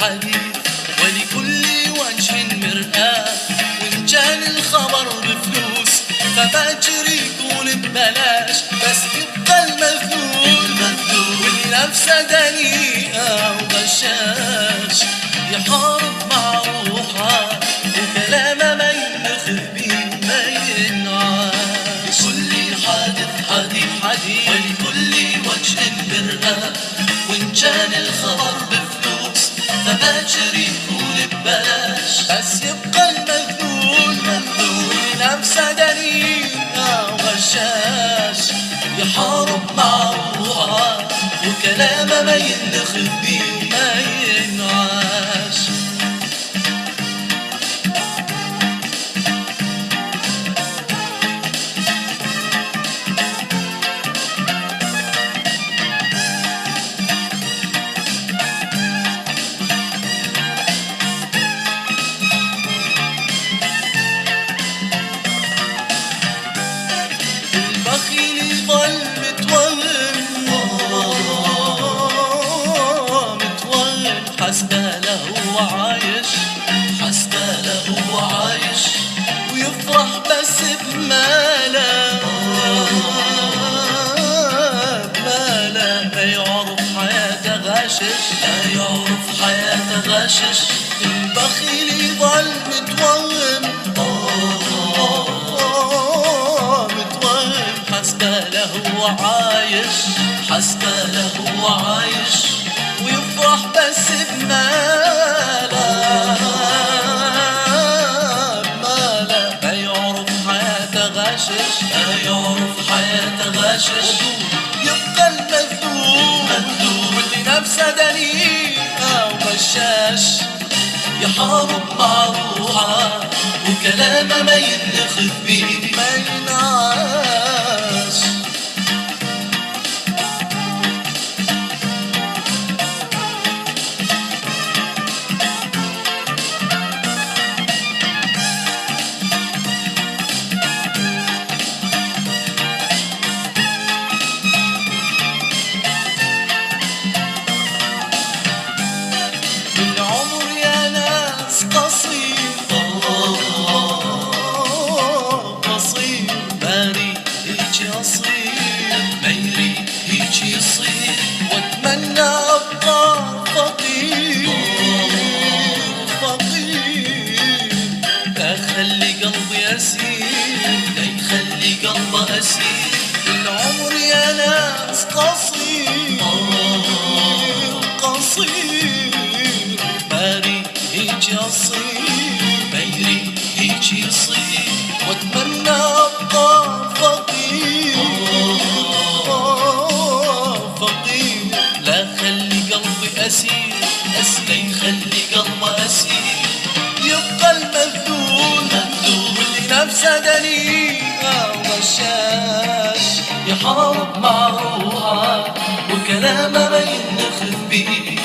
حديث ولكل وجه مرآة، وإن كان الخبر بفلوس فباكر يكون ببلاش، بس يبقى المذلول واللي نفسه دنيئة وغشاش يحارب مع روحه وكلامه ما ينخذ بيه ما ينعاش. لكل حادث حديث ولكل وجه مرآة، وإن كان الخبر بفلوس فباكر يكون ببلاش، بس يبقى المذلول نفسه دنيئة وغشاش يحارب مع روحه وكلامه ما ينخذ بيه ما ينعاش. حسبه له عايش ويفرح بس بماله ما يعرف حياته غاشش البخيل يظل متوهم حسبه له عايش ويفرح بس بماله ما يعرف حياته غاشش يبقى المذلول واللي نفسه دنيئة وغشاش يحارب مع روحه وكلامه ما ينخذ بيه ما ينعاش. واتمنى ابقى فقير لا يخلي قلبي اسير العمر يا ناس قصير ماري هيك يصير واتمنى ابقى فقير لا يخلي قلبي اسير يبقى المذلول واللي نفسه دنيئة وغشاش يحارب مع روحه وكلامه ما ينخذ بيه